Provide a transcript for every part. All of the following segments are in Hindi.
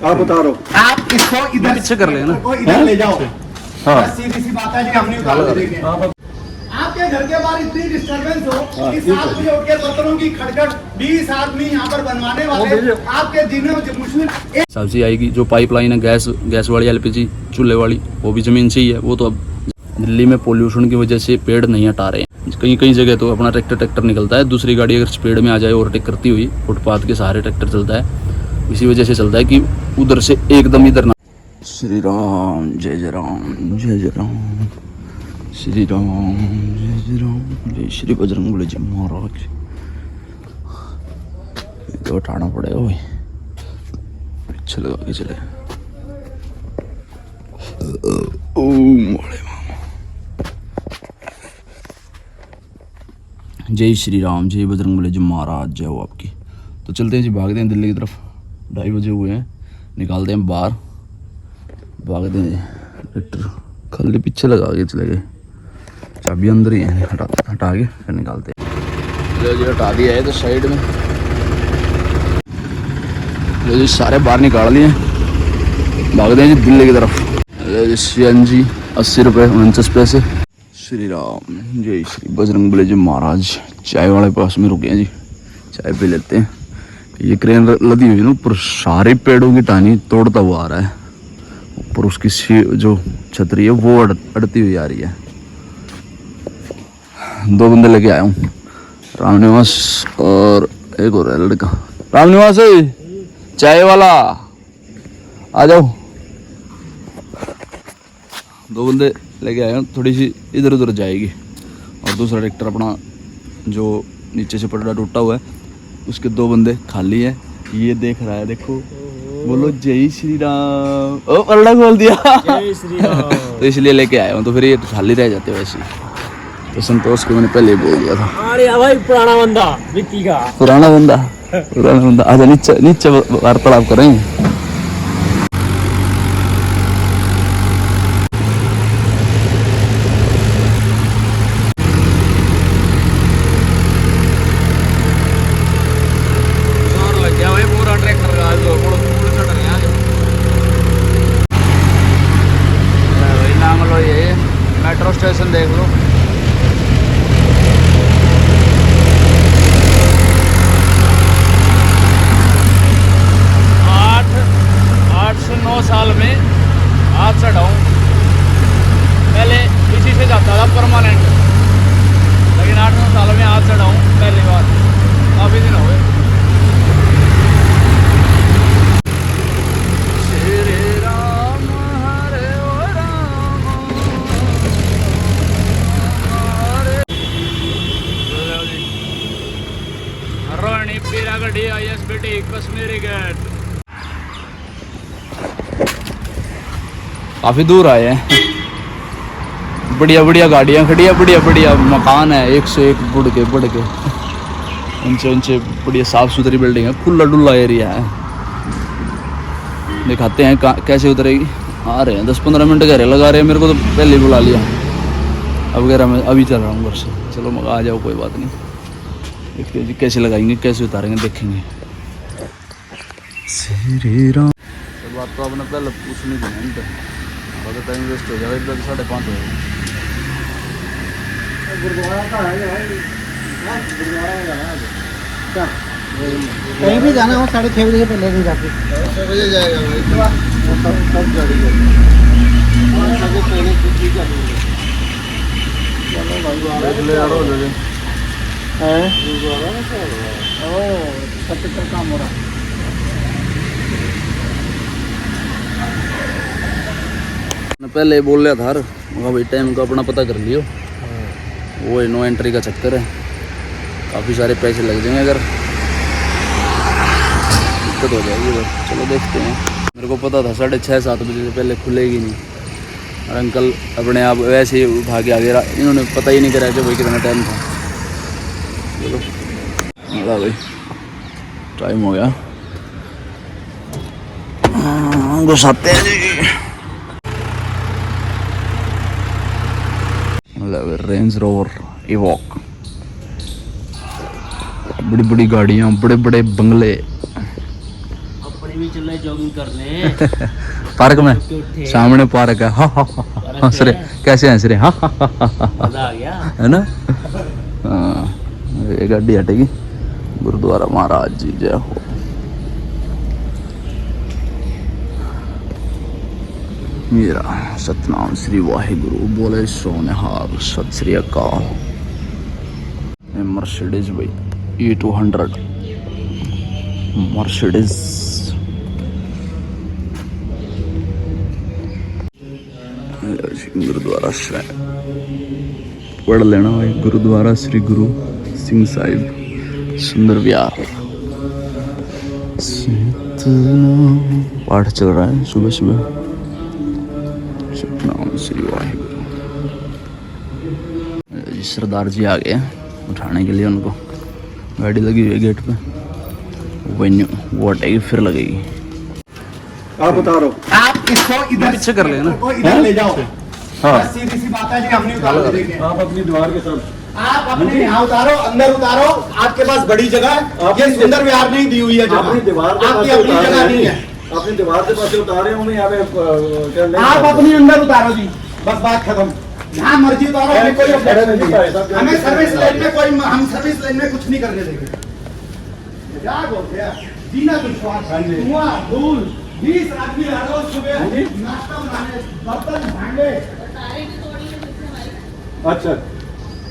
आप बता रहे हो, आप इसको इधर पीछे कर लेना, इधर ले जाओ। हाँ सीधी सी बात है जी, हमने उतार देंगे। आपके घर के बाहर इतनी डिस्टरबेंस हो कि 7 बजे उठ के बर्तनों की खड़खड़, 20 आदमी यहाँ पर बनवाने वाले, आपके दिन में मुश्किल सब्जी आएगी। जो पाइपलाइन है गैस वाली एलपीजी चूल्हे वाली, वो भी ज़मीन से ही है। वो तो अब दिल्ली में पोल्यूशन की वजह से पेड़ नहीं हटा रहे हैं। कई जगह तो अपना ट्रैक्टर निकलता है, दूसरी गाड़ी अगर स्पीड में आ जाए ओवरटेक करती हुई, फुटपाथ के सहारे ट्रैक्टर चलता है। इसी वजह से चलता है कि उधर से एकदम इधर ना। श्री राम जय जय राम, जय जय राम, श्री राम जय जय राम, जय श्री बजरंगबली जी महाराज। तो उठाना पड़ेगा भाई, पीछे लगा के चले। ओम जय श्री राम, जय बजरंगबली जी महाराज, जय हो आपकी। तो चलते हैं जी, भागते हैं दिल्ली की तरफ। 2:30 बजे हुए हैं, निकालते हैं बाहर, भागते हैं। ट्रैक्टर खाली पीछे लगा के चले गए, चाबी अंदर ही है, हटा के फिर निकालते हैं। लो जी हटा दिया है तो साइड में, लो जी सारे बाहर निकाल लिए, भागते हैं जी दिल्ली की तरफ। लो जी CNG 80 रुपये 49 पैसे। श्री राम, जय श्री बजरंगबली जी महाराज। चाय वाले पास में रुके हैं जी, चाय पी लेते हैं। ये क्रेन लदी हुई ना ऊपर, सारे पेड़ों की टहनी तोड़ता हुआ आ रहा है। ऊपर उसकी जो छतरी है वो अड़ती हुई आ रही है। 2 बंदे लेके आया हूँ, रामनिवास और एक और है लड़का। रामनिवास है चाय वाला, आ जाओ। 2 बंदे लेके आया हूँ, थोड़ी सी इधर उधर जाएगी। और दूसरा ट्रैक्टर अपना जो नीचे से पटड़ा टूटा हुआ है, उसके 2 बंदे खाली है। ये देख रहा है, देखो, बोलो जय श्री राम। ओ पलड़ा खोल दिया, जय श्री राम। तो इसलिए लेके आया हूँ, तो फिर ये खाली रह जाते वैसे। तो संतोष को मैंने पहले बोल दिया था। अरे भाई पुराना बंदा विक्की का, पुराना बंदा आजा नीचे वार्तालाप करें। मेट्रो स्टेशन देख लो, आठ से 9 साल में आज चढ़ा हूँ। पहले इसी से जाता था परमानेंट, लेकिन 8-9 साल में आज चढ़ा हूँ पहली बार, काफ़ी दिन हो गए। ISBT कश्मीरी गेट काफी दूर आए हैं। बढ़िया गाड़ियाँ खड़ी है, बढ़िया मकान है, 101 बढ़ के ऊंचे बढ़िया साफ सुथरी बिल्डिंग है, खुला डुल्ला एरिया है। दिखाते हैं कैसे उतरेगी। आ रहे हैं 10-15 मिनट कह रहे लगा रहे हैं, मेरे को तो पहले ही बुला लिया। अब कह रहा मैं अभी चल रहा हूँ घर से। चलो मगा आ जाओ, कोई बात नहीं, देखते जी कैसे लगाएंगे, कैसे उतारेंगे, देखेंगे। श्री राम। तो बात तो आपने पहले पूछनी थी ना, तो टाइम वेस्ट हो जाएगा। इधर 5:30 हो जाएगा। गुरुद्वारा का है भाई, गुरुद्वारा में जाना है क्या? कहीं भी जाना हो 6:30 बजे पहले नहीं जाते। 6 बजे जाएगा भाई, तब गाड़ी है। आगे पहले कुछ ही करेंगे। चलो भाई देख ले यार, हो जाए हैं गुरुद्वारा में क्या हो रहा है? ओ 77 काम हो रहा है। पहले बोल रहा था भाई टाइम का अपना पता कर लियो, वो नो एंट्री का चक्कर है, काफ़ी सारे पैसे लग जाएंगे, अगर दिक्कत हो जाएगी उधर। चलो देखते हैं। मेरे को पता था 6:30-7 बजे से पहले खुलेगी नहीं, और अंकल अपने आप वैसे ही उठा के आ गया, इन्होंने पता ही नहीं करा कि भाई कितना टाइम था। चलो भाई टाइम हो गया, घुसाते हैं जी। रेंज रोवर इवॉक, बड़ी गाड़ियाँ, बड़े बंगले। अपनी भी चल जॉगिंग करने पार्क में उठे सामने पार्क है। हंस रहे, कैसे हंस रहे? मजा आ गया। है ना। हाँ, ये गाड़ी हटेगी। गुरुद्वारा महाराज जी जय हो। मेरा सतनाम श्री वाहिगुरु बोले सोनेहार सत श्री अकाल। मर्सिडीज भाई E200 मर्सिडीज। गुरुद्वारा श्री पढ़ लेना भाई। गुरुद्वारा श्री गुरु सिंह साहिब सुंदर विहार। पाठ चल रहा है सुबह सुबह। सतनाम श्री वाहिगुरु। सरदार जी आ गए उठाने के लिए उनको। गाड़ी लगी हुई है गेट पे। वो हटेगी फिर लगेगी। आप बता रहे हो आप इसको इधर पीछे कर लेना। को इधर ले जाओ। हाँ। बस सीधी सी बात है जी, हमने उतार देंगे। आप अपनी दीवार के साथ आप अपने यहाँ उतारो, अंदर उतारो। आपके पास बड़ी जगह है। ये सुंदर विहार नहीं दी हुई है जगह। अपनी दीवार के आपकी पास अपनी उतार जगह रहे नहीं हैं। है। अपनी दीवार के पास उतारे हमें यहाँ पे आप अपनी अंदर उतारो जी, बस बात खत्म। जहाँ मर्जी उतारो, हमें कोई objection नहीं है। हमें सर्विस लाइन में कोई, हम सर्विस लाइन में कुछ नहीं करने देंगे। मजाक हो गया, जीना दुश्वार, धुआं, धूल, 20 आदमी रोज सुबह नाश्ता बनाने, बर्तन भांडे। अच्छा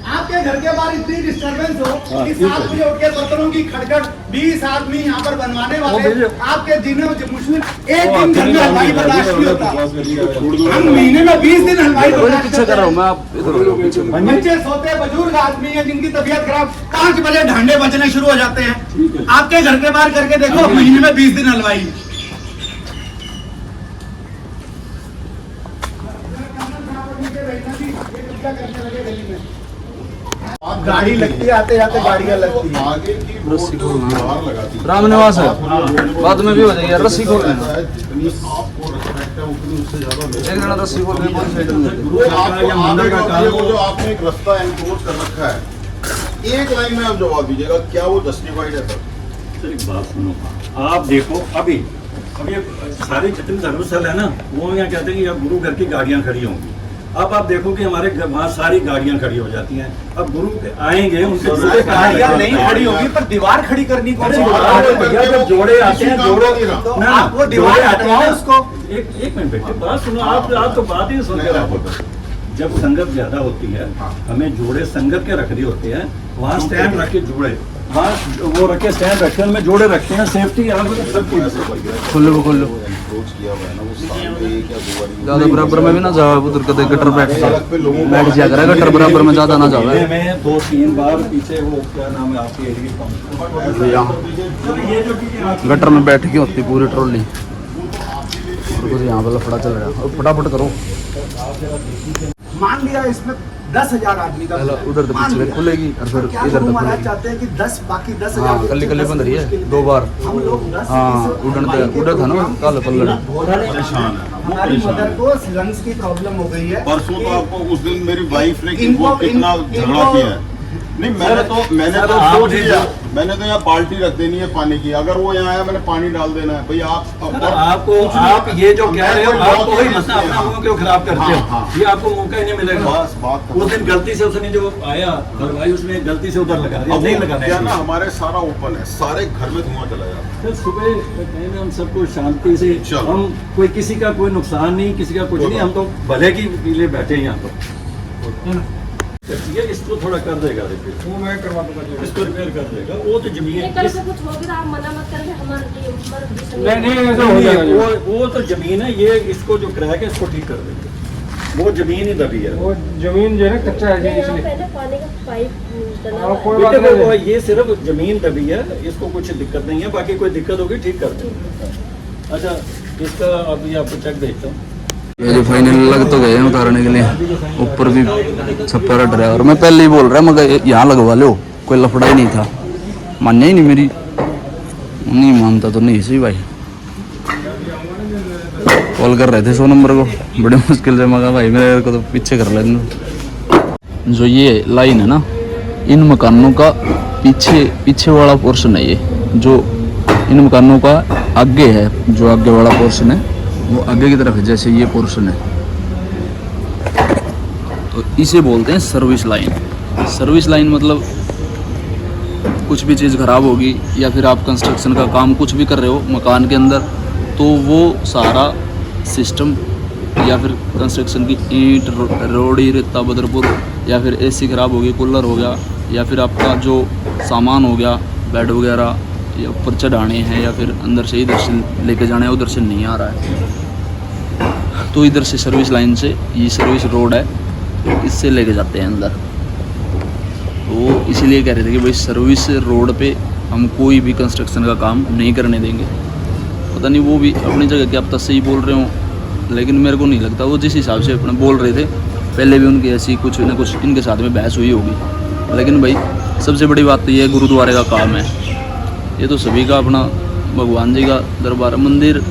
आपके घर के बाहर इतनी डिस्टरबेंस हो कि ठीक है। 7 बजे उठ के बर्तनों की खड़खड़, 20 आदमी यहाँ पर बनवाने वाले, भेजो। आपके जीने में मुश्किल एक दिन घर में हलवाई बर्दाश्त नहीं होता। होता हम महीने में 20 दिन हलवाई बर्दाश्त पीछे कर रहा हूँ मैं। आप इधर हो जाओ पीछे। बच्चे सोते, बुजुर्ग आदमी है जिनकी तबीयत खराब, 5 बजे ढांडे बजने शुरू हो जाते हैं। आपके घर के बाहर करके देखो, महीने में 20 दिन हलवाई। गाड़ी लगती है, आते जाते गाड़ियाँ लगती है। आगे की रस्सी को बाहर लगाती है। राम निवास है, बाद में भी हो जाएगी। रस्सी खोल लेना। जितनी आपको रेस्पेक्ट है उतनी उससे ज्यादा मेरे एक जना रस्सी खोल के बोल साइड में। वो आपको आगे का वो जो आपने एक रास्ता एनक्लोज कर रखा है, एक लाइन में आप जवाब दीजिएगा, क्या वो जस्टिफाइड है सर? सर एक बात सुनो, आप देखो अभी ये सारी जितनी धर्मस्थल है ना, वो यहाँ कहते हैं कि अब गुरु घर की गाड़ियाँ खड़ी होंगी। अब आप देखो कि हमारे वहाँ सारी गाड़ियाँ खड़ी हो जाती हैं। अब गुरु आएंगे उनके गाड़ियाँ नहीं खड़ी होगी, पर दीवार खड़ी करनी कौन सी अरे बात है? भैया, जब जोड़े आते हैं जोड़ो तो ना, आप वो दीवार जोड़े आते हैं हटवाओ ना। उसको। एक मिनट बेटे, बात सुनो। आप तो बात ही सुन कर जब संगत ज्यादा होती है, हमें जोड़े संगत के रखने होते हैं। वहाँ स्टैंड रखे जोड़े, वहाँ वो रखे स्टैंड रखे, उनमें जोड़े रखते हैं। सेफ्टी सब कुछ खोलो वो खोलो। एनक्लोज किया हुआ है ना, वो सामने एक या दो बारी ज्यादा बराबर में भी ना जाओ। उधर कदे गटर बैठ जा कर गटर बराबर में ज्यादा ना जाओ। में 2-3 बार पीछे वो क्या नाम है आपके एरिया का, ये जो गटर में बैठ के होती पूरी ट्रॉली। और कुछ यहाँ पे लफड़ा चल रहा है। फटाफट करो। मान लिया इसमें 10,000 आदमी का पहले उधर से मान पीछे लिया। खुलेगी और फिर क्या इधर गुरु तक महाराज खुलेगी। चाहते हैं कि 10 बाकी 10,000 हाँ, कल्ली कल्ली बंद रही है 2 बार। हम लोग 10 हाँ, उड़न था ना काले पल्ले। परेशान है। हमारी मदर को लंग्स की प्रॉब्लम हो गई है। परसों तो आपको उस दिन मेरी वाइफ ने कि इनको- वो कितना इनको- झगड़ा किया है। नहीं मैंने तो सोच लिया, मैंने तो यहाँ बाल्टी रख देनी है पानी की। अगर वो यहाँ आया मैंने पानी डाल देना है भैया। आपको आप ये जो कह रहे हो, आपको वही मसला अपना मुंह क्यों खराब करते हाँ, हो? हाँ। ये आपको मौका ही नहीं मिलेगा। बस बात उस दिन गलती से उसने जो आया भाई, उसने गलती से उधर लगा दिया, अब नहीं वो लगाना क्या ना, चाहिए। हमारे सारा ओपन है, सारे घर में धुआं चला जाता है। फिर सुबह कहीं हम सबको शांति से, चलो। हम कोई किसी का कोई नुकसान नहीं, किसी का कुछ नहीं, हम तो भले की लिए बैठे हैं यहाँ पर। ये इसको थोड़ा कर देगा, वो मैं करवा दूंगा, इसको रिपेयर कर देगा। वो तो जमीन कल से कुछ हो गया, आप मना मत करके हमारे नहीं, वो तो जमीन है। ये इसको जो क्रैक है इसको ठीक कर देंगे। वो जमीन ही दबी है। वो जमीन जो है ना कच्चा है यहाँ इसलिए। पहले पानी का पाइप डला हाँ, हुआ कोई है। बात नहीं है। ये सिर्फ जमीन दबी है, इसको कुछ दिक्कत नहीं है। बाकी कोई दिक्कत होगी ठीक कर देंगे। अच्छा, इसका अभी आपको चेक देखता हूँ। ये जो फाइनल लग तो गए हैं उतारने के लिए। ऊपर भी छप्पर हट रहा है। और मैं पहले ही बोल रहा मगर यहाँ लगवा लो, कोई लफड़ा ही नहीं था। मान्य ही नहीं मेरी, नहीं मानता तो नहीं सही भाई। कॉल कर रहे थे 100 नंबर को, बड़े मुश्किल से मगा भाई मेरे को तो पीछे कर लेना। जो ये लाइन है ना, इन मकानों का पीछे वाला पोर्शन है ये, जो इन मकानों का आगे है, जो आगे वाला पोर्शन है वो आगे की तरफ है, जैसे ये पोर्शन है तो इसे बोलते हैं सर्विस लाइन। सर्विस लाइन मतलब कुछ भी चीज़ ख़राब होगी या फिर आप कंस्ट्रक्शन का काम कुछ भी कर रहे हो मकान के अंदर, तो वो सारा सिस्टम या फिर कंस्ट्रक्शन की ईंट, रोड़ी, रेता, बदरपुर, या फिर एसी ख़राब होगी, कूलर हो गया, या फिर आपका जो सामान हो गया, बेड वगैरह या ऊपर चढ़ाने हैं या फिर अंदर से इधर से लेके जाना है, उधर से नहीं आ रहा है तो इधर से सर्विस लाइन से, ये सर्विस रोड है, इससे लेके जाते हैं अंदर। तो इसीलिए कह रहे थे कि भाई सर्विस रोड पे हम कोई भी कंस्ट्रक्शन का काम नहीं करने देंगे। पता नहीं वो भी अपनी जगह क्या पता सही बोल रहे हों, लेकिन मेरे को नहीं लगता। वो जिस हिसाब से अपने बोल रहे थे पहले भी उनकी ऐसी कुछ न कुछ इनके साथ में बहस हुई होगी। लेकिन भाई सबसे बड़ी बात तो ये गुरुद्वारे का काम है, ये तो सभी का अपना भगवान जी का दरबार, मंदिर,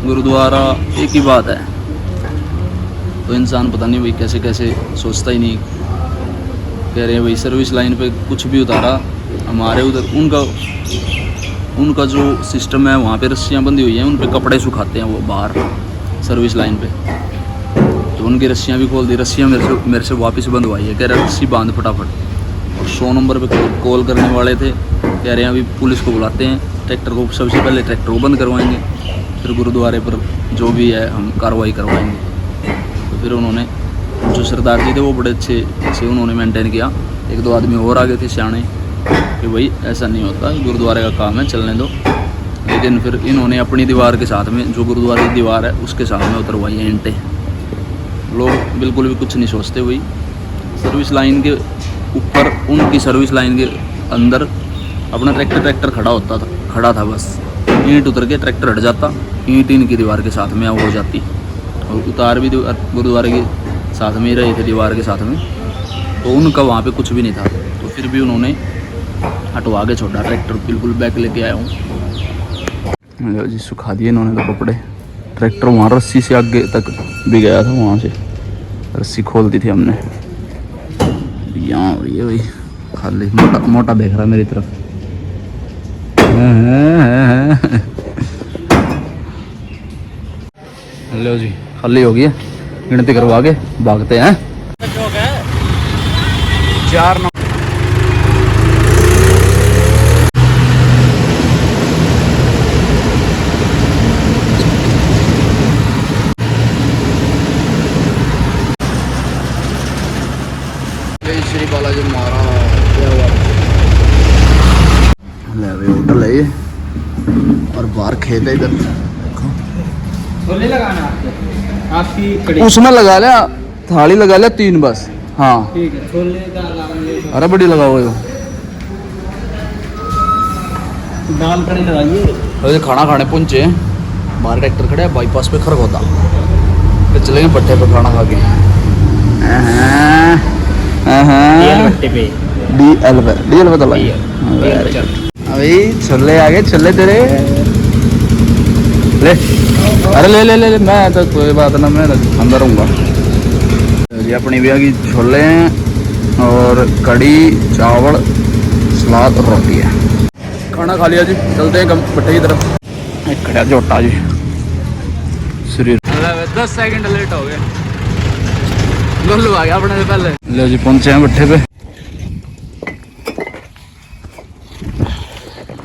गुरुद्वारा एक ही बात है। तो इंसान पता नहीं भाई कैसे कैसे सोचता ही नहीं। कह रहे हैं भाई सर्विस लाइन पे कुछ भी उतारा, हमारे उधर उनका जो सिस्टम है वहाँ पे रस्सियाँ बंधी हुई हैं, उन पे कपड़े सुखाते हैं वो बाहर सर्विस लाइन पे। तो उनकी रस्सियाँ भी खोल दी, रस्सियाँ मेरे से वापस बंधवाई है। कह रहे रस्सी बांध फटाफट। और 100 नंबर पे कॉल करने वाले थे, कह रहे हैं अभी पुलिस को बुलाते हैं, ट्रैक्टर को सबसे पहले ट्रैक्टर को बंद करवाएंगे, फिर गुरुद्वारे पर जो भी है हम कार्रवाई करवाएंगे। तो फिर उन्होंने, जो सरदार जी थे वो बड़े अच्छे से उन्होंने मेंटेन किया। 1-2 आदमी और आगे थे सियाने कि भाई ऐसा नहीं होता, गुरुद्वारे का काम है, चलने दो। लेकिन फिर इन्होंने अपनी दीवार के साथ में, जो गुरुद्वारे की दीवार है उसके साथ में उतरवाई है ईंटें। लोग बिल्कुल भी कुछ नहीं सोचते। हुई सर्विस लाइन के ऊपर, उनकी सर्विस लाइन के अंदर अपना ट्रैक्टर खड़ा था बस, ईंट उतर के ट्रैक्टर हट जाता, ईंट इनकी दीवार के साथ में हो जाती, और उतार भी गुरुद्वारे के साथ में ही रहे थे दीवार के साथ में। तो उनका वहाँ पे कुछ भी नहीं था, तो फिर भी उन्होंने हटवा के छोड़ा ट्रैक्टर, बिल्कुल बैक लेके आया हूँ जी। सुखा दिए इन्होंने तो कपड़े। ट्रैक्टर वहाँ रस्सी से आगे तक भी गया था, वहाँ से रस्सी खोल दी थी हमने। यहाँ और ये भाई खाली मोटा देख रहा है मेरी तरफ। लो जी खाली हो गई है, गिनती करवा के भागते हैं। 4 नंबर श्री बालाजी महाराज होटल है ये, और बाहर खेत है इधर। छोले लगाना आपकी कड़ी, उसमें लगा लिया, थाली लगा लिया 3 बस। हाँ ठीक है, छोले का लगाएंगे। अरे बड़ी लगा हुआ दाल कड़ी लगाइए। अरे खाना खाने पहुंचे, बाहर ट्रैक्टर खड़े बाईपास पे खरगोदा, फिर चलेंगे भट्टे पे खाना खा के। DL पे तो अभी छोले आ गए, छोले तेरे ले। अरे ले ले ले, ले। मैं तो कोई बात ना, मैं अंदर रहूँगा। ये अपनी भी आ गई छोले और कड़ी, चावल, सलाद और रोटी है। खाना खा लिया जी, चलते हैं भट्टे की तरफ। एक खड़ा जोटा जी शरीर 10 सेकंड लेट हो गए, गोलू आ गया अपने से पहले। लो जी पहुंचे हैं भट्टे पे।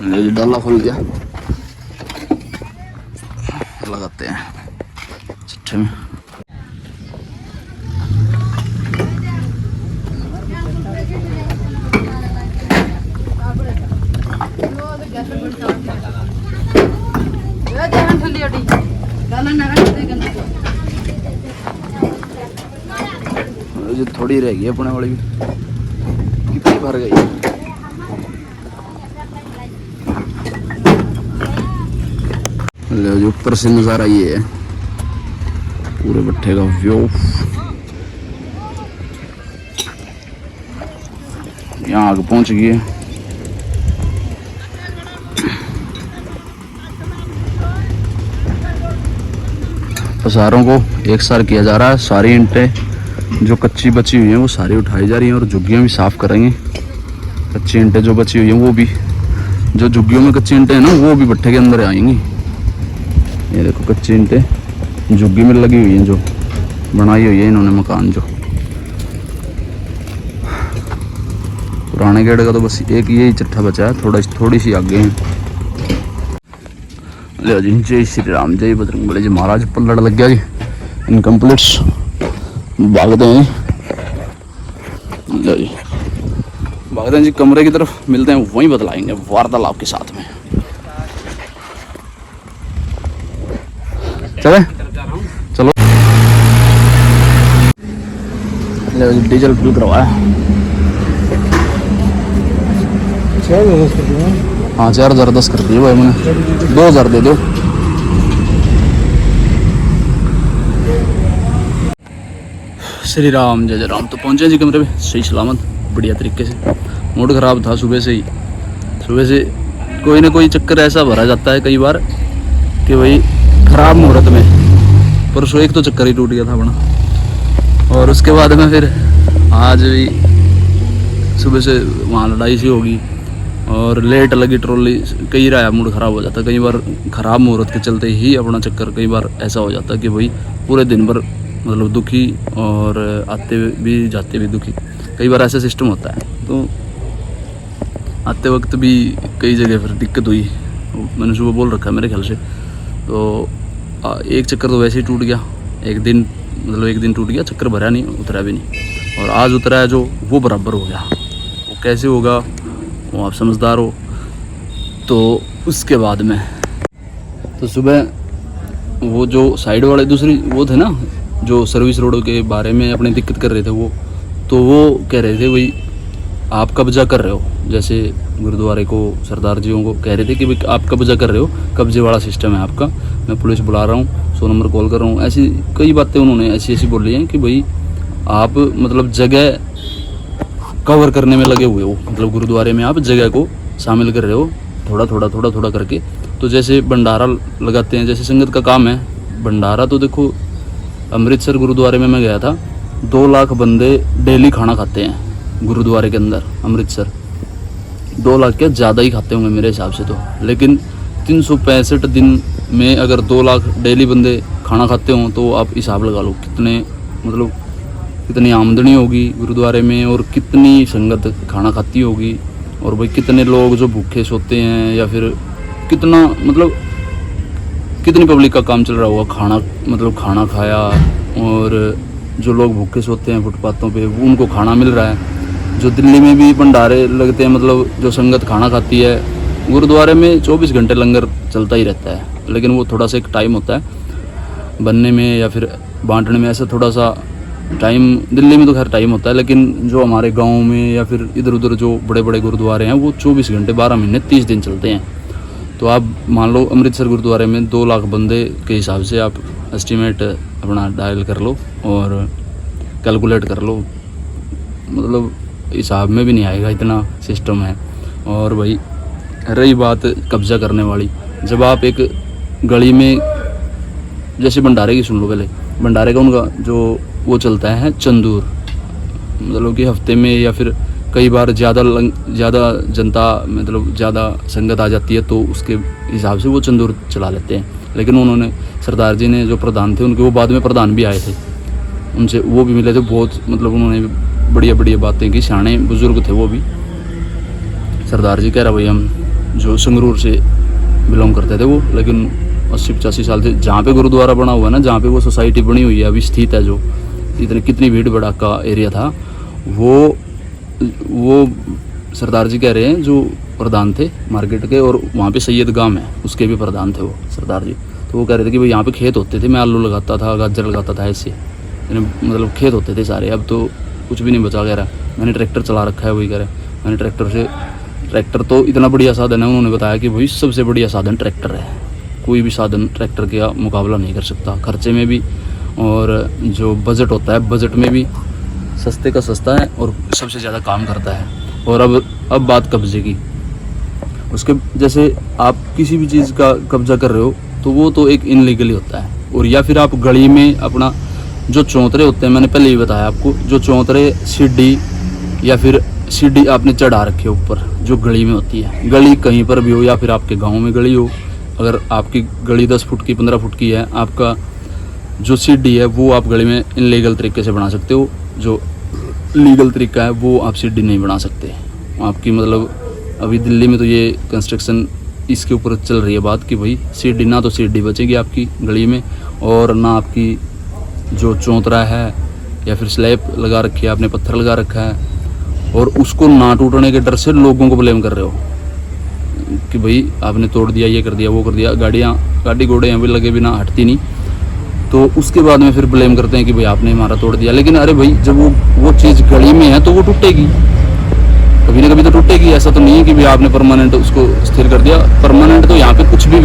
लो जी डाला खुल गया, लगाते हैं चिट्ठे में। जो थोड़ी रह गई अपने वाली भी, कितनी भर गई। जो ऊपर से नज़ारा ये है पूरे भट्टे का व्यू। यहाँ आगे पहुंच गए। पसारों को एक सार किया जा रहा है। सारी ईंटें जो कच्ची बची हुई हैं वो सारी उठाई जा रही हैं और झुग्गियाँ भी साफ करेंगे। कच्ची ईंटें जो बची हुई हैं वो भी, जो झुग्गियों में कच्ची ईंटें हैं ना, वो भी भट्टे के अंदर आएंगी। ये देखो कच्ची ईंटें झुग्गी में लगी हुई हैं, जो बनाई हुई है इन्होंने मकान। जो पुराने गेट का तो बस एक यही चट्टा बचा है, थोड़ी सी आगे है। ले जी, जय श्री राम, जय बजरंगबली जी महाराज। पल्लड़ लग गया जी, इनकम्प्लीट्स भागते हैं। ले जी भागते हैं जी कमरे की तरफ, मिलते हैं वहीं बतलाएंगे वार्तालाप के साथ में। चले चलो। ले जी, डीजल फुल करवाया। 6,000 कर दिया। हाँ 4,010 कर दिए भाई मैंने, 2,000 दे दो। श्री राम, जय जय राम। तो पहुंचे जी कमरे में सही सलामत, बढ़िया तरीके से। मूड खराब था सुबह से ही, सुबह से कोई ना कोई चक्कर ऐसा भरा जाता है कई बार कि भाई खराब मुहूर्त में। परसों एक तो चक्कर ही टूट गया था अपना, और उसके बाद में फिर आज भी सुबह से वहाँ लड़ाई सी होगी और लेट लगी ट्रॉली। कई रहा मूड ख़राब हो जाता कई बार, ख़राब मुहूर्त के चलते ही अपना चक्कर कई बार ऐसा हो जाता कि भाई पूरे दिन भर मतलब दुखी, और आते भी जाते भी दुखी। कई बार ऐसा सिस्टम होता है। तो आते वक्त भी कई जगह फिर दिक्कत हुई, मैंने सुबह बोल रखा है मेरे ख्याल से। तो एक चक्कर तो वैसे ही टूट गया, एक दिन टूट गया, चक्कर भरा नहीं, उतरा भी नहीं। और आज उतरा है जो, वो बराबर हो गया। वो कैसे होगा वो आप समझदार हो। तो उसके बाद में तो सुबह वो जो साइड वाले दूसरी वो थे ना, जो सर्विस रोड के बारे में अपनी दिक्कत कर रहे थे वो, तो वो कह रहे थे भाई आप कब्जा कर रहे हो, जैसे गुरुद्वारे को सरदार जियों को कह रहे थे कि भाई आप कब्जा कर रहे हो, कब्जे वाला सिस्टम है आपका, मैं पुलिस बुला रहा हूँ, 100 नंबर कॉल कर रहा हूँ। ऐसी कई बातें उन्होंने ऐसी बोली हैं कि भाई आप मतलब जगह कवर करने में लगे हुए हो, मतलब गुरुद्वारे में आप जगह को शामिल कर रहे हो थोड़ा थोड़ा करके। तो जैसे भंडारा लगाते हैं, जैसे संगत का काम है भंडारा। तो देखो अमृतसर गुरुद्वारे में मैं गया था, 2 लाख बंदे डेली खाना खाते हैं गुरुद्वारे के अंदर। अमृतसर 2 लाख क्या ज़्यादा ही खाते होंगे मेरे हिसाब से तो, लेकिन 365 दिन में अगर 2 लाख डेली बंदे खाना खाते हों तो आप हिसाब लगा लो कितने मतलब कितनी आमदनी होगी गुरुद्वारे में, और कितनी संगत खाना खाती होगी, और भाई कितने लोग जो भूखे सोते हैं, या फिर कितना मतलब कितनी पब्लिक का काम चल रहा होगा, खाना मतलब खाना खाया। और जो लोग भूखे सोते हैं फुटपाथों पे, वो उनको खाना मिल रहा है। जो दिल्ली में भी भंडारे लगते हैं, मतलब जो संगत खाना खाती है, गुरुद्वारे में 24 घंटे लंगर चलता ही रहता है, लेकिन वो थोड़ा सा एक टाइम होता है बनने में या फिर बांटने में, ऐसा थोड़ा सा टाइम। दिल्ली में तो खैर टाइम होता है, लेकिन जो हमारे गाँव में या फिर इधर उधर जो बड़े बड़े गुरुद्वारे हैं वो 24 घंटे 12 महीने 30 दिन चलते हैं। तो आप मान लो अमृतसर गुरुद्वारे में 2 लाख बंदे के हिसाब से आप एस्टीमेट अपना डायल कर लो और कैलकुलेट कर लो, मतलब हिसाब में भी नहीं आएगा, इतना सिस्टम है। और भाई रही बात कब्जा करने वाली, जब आप एक गली में, जैसे भंडारे की सुन लो पहले, भंडारे का उनका जो वो चलता है चंदूर, मतलब कि हफ्ते में या फिर कई बार ज़्यादा जनता मतलब ज़्यादा संगत आ जाती है तो उसके हिसाब से वो चंदूर चला लेते हैं। लेकिन उन्होंने सरदार जी ने जो प्रधान थे उनके, वो बाद में प्रधान भी आए थे, उनसे वो भी मिले थे, बहुत मतलब उन्होंने बढ़िया बढ़िया बातें की, सियाने बुजुर्ग थे वो भी। सरदार जी कह रहा भाई हम जो संगरूर से बिलोंग करते थे वो, लेकिन 80-85 साल से जहाँ पे गुरुद्वारा बना हुआ है ना, जहाँ पे वो सोसाइटी बनी हुई है अभी स्थित है, जो इतने कितनी भीड़ भड़ाका एरिया था, वो सरदार जी कह रहे हैं जो प्रधान थे मार्केट के, और वहाँ पे सैयद गांव है उसके भी प्रधान थे वो सरदार जी। तो वो कह रहे थे कि भाई यहाँ पे खेत होते थे, मैं आलू लगाता था, गाजर लगाता था, ऐसे मतलब खेत होते थे सारे, अब तो कुछ भी नहीं बचा। कह रहा मैंने ट्रैक्टर चला रखा है, वही कह रहे मैंने ट्रैक्टर तो इतना बढ़िया साधन है, उन्होंने बताया कि भाई सबसे बढ़िया साधन ट्रैक्टर है, कोई भी साधन ट्रैक्टर का मुकाबला नहीं कर सकता, खर्चे में भी और जो बजट होता है बजट में भी सस्ते का सस्ता है और सबसे ज़्यादा काम करता है। और अब बात कब्जे की, उसके जैसे आप किसी भी चीज़ का कब्जा कर रहे हो तो वो तो एक इनलीगली होता है, और या फिर आप गली में अपना जो चौंतरे होते हैं, मैंने पहले ही बताया आपको, जो चौंतरे सीढ़ी या फिर सीढ़ी आपने चढ़ा रखी है ऊपर, जो गली में होती है, गली कहीं पर भी हो, या फिर आपके गांव में गली हो अगर आपकी गली 10 फुट की 15 फुट की है, आपका जो सीढ़ी है वो आप गली में इनलीगल तरीके से बना सकते हो। जो लीगल तरीका है वो आप सीढ़ी नहीं बना सकते। आपकी मतलब अभी दिल्ली में तो ये कंस्ट्रक्शन इसके ऊपर चल रही है बात कि भाई सीढ़ी ना तो सीढ़ी बचेगी आपकी गली में, और ना आपकी जो चौतरा है या फिर स्लैब लगा रखी है आपने, पत्थर लगा रखा है, और उसको ना टूटने के डर से लोगों को ब्लेम कर रहे हो कि भाई आपने तोड़ दिया, ये कर दिया, वो कर दिया। गाड़ी घोड़े यहाँ पे लगे बिना हटती नहीं, तो उसके बाद में फिर ब्लेम करते हैं कि भाई आपने हमारा तोड़ दिया। लेकिन अरे भाई जब वो चीज़ गली में है तो वो टूटेगी, कभी ना कभी तो टूटेगी। ऐसा तो नहीं है कि भाई आपने परमानेंट उसको स्थिर कर दिया। परमानेंट तो यहाँ पे कुछ भी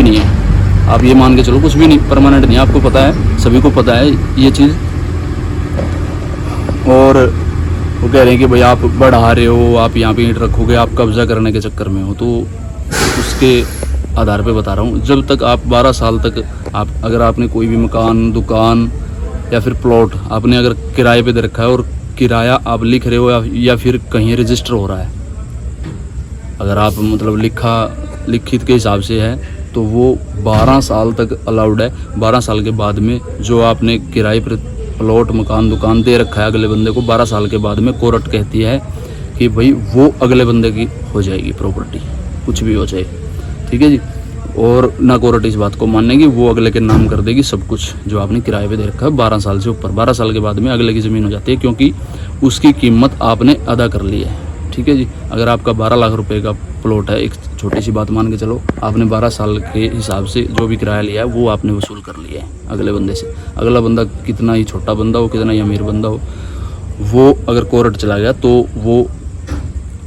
नहीं है। आप ये मान के चलो कुछ भी नहीं परमानेंट नहीं है। आपको पता है, सभी को पता है ये चीज़। और वो कह रहे हैं कि भाई आप बढ़ा रहे हो, आप यहाँ पे ईंट रखोगे, आप कब्जा करने के चक्कर में हो। तो उसके आधार पे बता रहा हूँ, जब तक आप 12 साल तक आप अगर आपने कोई भी मकान, दुकान या फिर प्लॉट आपने अगर किराए पे दे रखा है और किराया आप लिख रहे हो या फिर कहीं रजिस्टर हो रहा है, अगर आप मतलब लिखित के हिसाब से है तो वो 12 साल तक अलाउड है। 12 साल के बाद में जो आपने किराए पर प्लॉट, मकान, दुकान दे रखा है अगले बंदे को, 12 साल के बाद में कोर्ट कहती है कि भाई वो अगले बंदे की हो जाएगी प्रॉपर्टी, कुछ भी हो जाए, ठीक है जी। और ना कोर्ट इस बात को मानेगी, वो अगले के नाम कर देगी सब कुछ जो आपने किराए पे दे रखा है 12 साल से ऊपर। 12 साल के बाद में अगले की ज़मीन हो जाती है, क्योंकि उसकी कीमत आपने अदा कर ली है, ठीक है जी। अगर आपका 12 लाख रुपए का प्लॉट है, एक छोटी सी बात मान के चलो, आपने 12 साल के हिसाब से जो भी किराया लिया है वो आपने वसूल कर लिया है अगले बंदे से। अगला बंदा कितना ही छोटा बंदा हो, कितना ही अमीर बंदा हो, वो अगर कोर्ट चला गया तो वो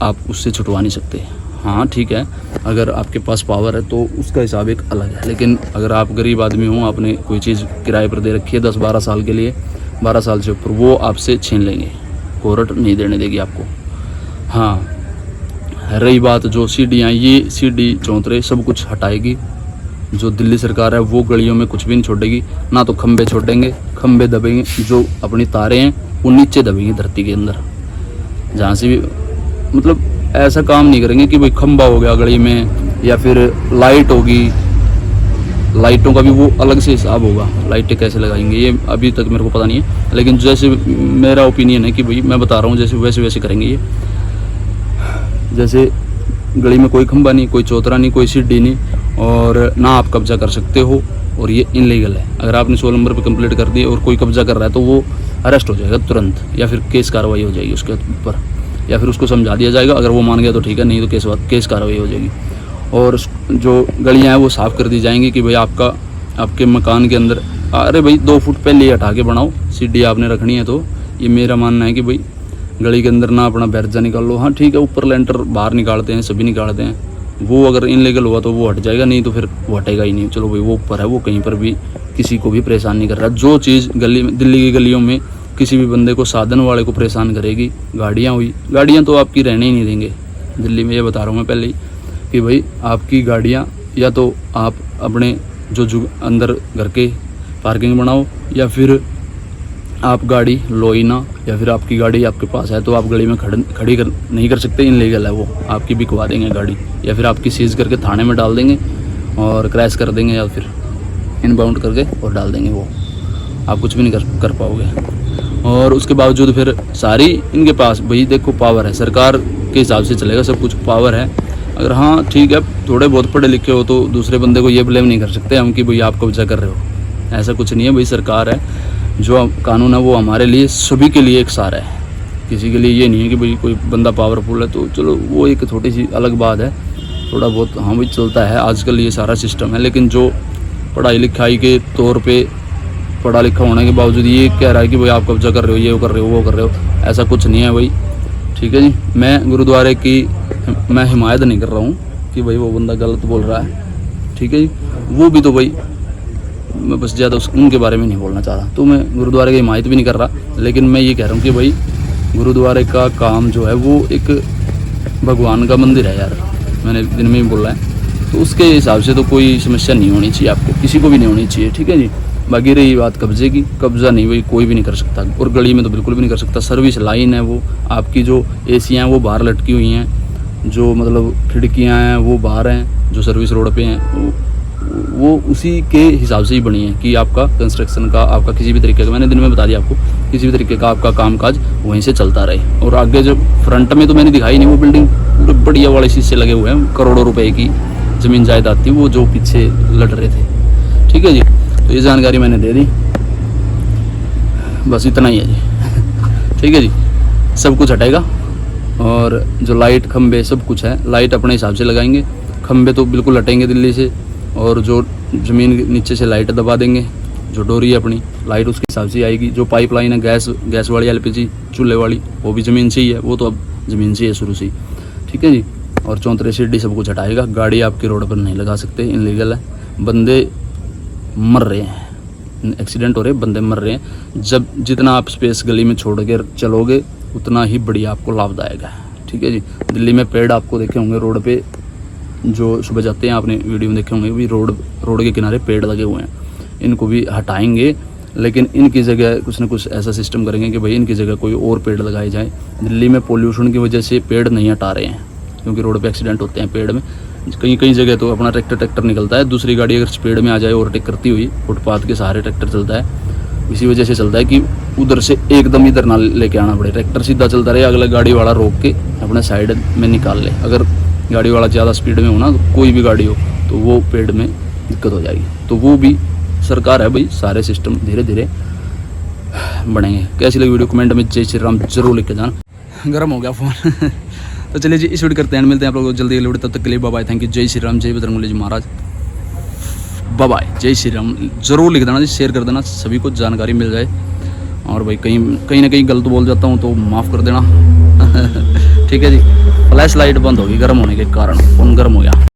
आप उससे छुटवा नहीं सकते। हाँ ठीक है, अगर आपके पास पावर है तो उसका हिसाब एक अलग है। लेकिन अगर आप गरीब आदमी हो, आपने कोई चीज़ किराए पर दे रखी है 10-12 साल के लिए, 12 साल से ऊपर, वो आपसे छीन लेंगे, कोर्ट नहीं देने देगी आपको। हाँ, रही बात जो सीढ़ियाँ, ये सीढ़ी चौंतरे सब कुछ हटाएगी। जो दिल्ली सरकार है वो गलियों में कुछ भी नहीं छोड़ेगी, ना तो खंबे छोड़ेंगे, खंबे दबेंगे, जो अपनी तारें हैं वो नीचे दबेंगी धरती के अंदर, जहाँ से भी मतलब ऐसा काम नहीं करेंगे कि भाई खंबा हो गया गली में या फिर लाइट होगी, लाइटों का भी वो अलग से हिसाब होगा, लाइटें कैसे लगाएंगे ये अभी तक मेरे को पता नहीं है। लेकिन जैसे मेरा ओपिनियन है कि भाई मैं बता रहा हूँ जैसे वैसे करेंगे ये। जैसे गली में कोई खंबा नहीं, कोई चौतरा नहीं, कोई सीढ़ी नहीं, और ना आप कब्जा कर सकते हो, और ये इनलीगल है। अगर आपने 16 नंबर पे कंप्लीट कर दी और कोई कब्जा कर रहा है तो वो अरेस्ट हो जाएगा तुरंत, या फिर केस कार्रवाई हो जाएगी उसके ऊपर, या फिर उसको समझा दिया जाएगा। अगर वो मान गया तो ठीक है, नहीं तो केस कार्रवाई हो जाएगी। और जो गलियां हैं वो साफ़ कर दी जाएंगी कि भाई आपके मकान के अंदर, अरे भाई 2 फुट पहले हटा के बनाओ, सीढ़ी आपने रखनी है तो ये मेरा मानना है कि भाई गली के अंदर ना अपना बैरजा निकाल लो। हाँ ठीक है, ऊपर लेंटर बाहर निकालते हैं, सभी निकालते हैं, वो अगर इनलीगल हुआ तो वो हट जाएगा, नहीं तो फिर वो हटेगा ही नहीं। चलो भाई वो ऊपर है, वो कहीं पर भी किसी को भी परेशान नहीं कर रहा। जो चीज़ गली में, दिल्ली की गलियों में किसी भी बंदे को, साधन वाले को परेशान करेगी, गाड़ियाँ तो आपकी रहने ही नहीं देंगे दिल्ली में। ये बता रहा हूँ मैं पहले ही कि भाई आपकी गाड़ियाँ या तो आप अपने जो अंदर घर के पार्किंग बनाओ, या फिर आप गाड़ी लो ही ना, या फिर आपकी गाड़ी आपके पास है तो आप गली में खड़ी नहीं कर सकते, इनलीगल है वो, आपकी बिकवा देंगे गाड़ी, या फिर आपकी सीज करके थाने में डाल देंगे और क्रैश कर देंगे, या फिर इनबाउंड करके और डाल देंगे, वो आप कुछ भी नहीं कर पाओगे। और उसके बावजूद फिर सारी इनके पास, भाई देखो पावर है, सरकार के हिसाब से चलेगा सब कुछ, पावर है। अगर हाँ ठीक है थोड़े बहुत पढ़े लिखे हो तो दूसरे बंदे को ये ब्लेम नहीं कर सकते हम कि भाई आप कब्जा कर रहे हो, ऐसा कुछ नहीं है। भाई सरकार है, जो कानून है वो हमारे लिए, सभी के लिए एक सहारा है, किसी के लिए ये नहीं है कि भाई कोई बंदा पावरफुल है तो चलो वो एक थोड़ी सी अलग बात है, थोड़ा बहुत हाँ भाई चलता है आजकल ये सारा सिस्टम है। लेकिन जो पढ़ाई लिखाई के तौर पे, पढ़ा लिखा होने के बावजूद ये कह रहा है कि भाई आप कब्जा कर रहे हो, ये कर रहे हो, वो कर रहे हो, ऐसा कुछ नहीं है भाई, ठीक है जी। मैं गुरुद्वारे की मैं हिमायत नहीं कर रहा हूँ कि भाई वो बंदा गलत बोल रहा है, ठीक है जी। वो भी तो भाई मैं बस ज़्यादा उनके बारे में नहीं बोलना चाह रहा, तो मैं गुरुद्वारे की हिमायत भी नहीं कर रहा। लेकिन मैं ये कह रहा हूँ कि भाई गुरुद्वारे का काम जो है वो एक भगवान का मंदिर है यार, मैंने दिन में ही बोला है, तो उसके हिसाब से तो कोई समस्या नहीं होनी चाहिए, आपको किसी को भी नहीं होनी चाहिए, ठीक है जी। बाकी रही बात कब्जे की, कब्जा नहीं भाई कोई भी नहीं कर सकता, और गली में तो बिल्कुल भी नहीं कर सकता। सर्विस लाइन है वो, आपकी जो एसियाँ हैं वो बाहर लटकी हुई हैं, जो मतलब खिड़कियाँ हैं वो बाहर हैं, जो सर्विस रोड पे हैं वो उसी के हिसाब से ही बनी है कि आपका कंस्ट्रक्शन का, आपका किसी भी तरीके का, मैंने दिन में बता दिया आपको, किसी भी तरीके का आपका कामकाज वहीं से चलता रहे। और आगे जो फ्रंट में तो मैंने दिखाई नहीं, वो बिल्डिंग पूरे बढ़िया वाले शीशे लगे हुए हैं, करोड़ों रुपए की ज़मीन जायदाद थी वो जो पीछे लड़ रहे थे। ठीक है जी, तो ये जानकारी मैंने दे दी, बस इतना ही है जी। ठीक है जी, सब कुछ हटेगा और जो लाइट खंबे सब कुछ है, लाइट अपने हिसाब से लगाएंगे, खंबे तो बिल्कुल हटेंगे दिल्ली से, और जो ज़मीन नीचे से लाइट दबा देंगे, जो डोरी है अपनी लाइट उसके हिसाब से आएगी। जो पाइपलाइन है गैस वाली LPG चूल्हे वाली वो भी ज़मीन से ही है, वो तो अब ज़मीन से ही है शुरू से ही। ठीक है जी, और चौंतरे सीढ़ी सब कुछ हटाएगा, गाड़ी आपके रोड पर नहीं लगा सकते, इनलीगल है। बंदे मर रहे हैं, एक्सीडेंट हो रहे हैं, बंदे मर रहे हैं। जब जितना आप स्पेस गली में छोड़ कर चलोगे उतना ही बढ़िया आपको लाभदायक है। ठीक है जी, दिल्ली में पेड़ आपको देखे होंगे रोड पे, जो सुबह जाते हैं आपने वीडियो में देखे होंगे भी, रोड के किनारे पेड़ लगे हुए हैं, इनको भी हटाएंगे, लेकिन इनकी जगह कुछ ना कुछ ऐसा सिस्टम करेंगे कि भाई इनकी जगह कोई और पेड़ लगाए जाए। दिल्ली में पोल्यूशन की वजह से पेड़ नहीं हटा रहे हैं, क्योंकि रोड पे एक्सीडेंट होते हैं पेड़ में। कई जगह तो अपना ट्रैक्टर निकलता है, दूसरी गाड़ी अगर पेड़ में आ जाए ओवरटेक करती हुई, फुटपाथ के सहारे ट्रैक्टर चलता है, इसी वजह से चलता है कि उधर से एकदम इधर ना लेके आना पड़े, ट्रैक्टर सीधा चलता रहे, अगला गाड़ी वाला रोक के अपने साइड में निकाल ले। अगर गाड़ी वाला ज़्यादा स्पीड में हो ना, तो कोई भी गाड़ी हो तो वो पेड़ में दिक्कत हो जाएगी। तो वो भी सरकार है भाई, सारे सिस्टम धीरे धीरे बढ़ेंगे। कैसी लगी वीडियो कमेंट में जय श्री राम जरूर लिख के जाना। गर्म हो गया फ़ोन। तो चलिए जी, इस वीडियो करते हैं, मिलते हैं आप लोगों को जल्दी अगली वीडियो, तब तक के लिए बाय बाय, थैंक यू, जय श्री राम, जय बजरंगबली जी महाराज, बाय बाय, जय श्री राम। जरूर लिख देना जी, शेयर कर देना, सभी को जानकारी मिल जाए। और भाई कहीं ना कहीं गलत बोल जाता हूँ तो माफ़ कर देना। ठीक है जी, फ्लैश लाइट बंद होगी गर्म होने के कारण, फ़ोन गर्म हो गया।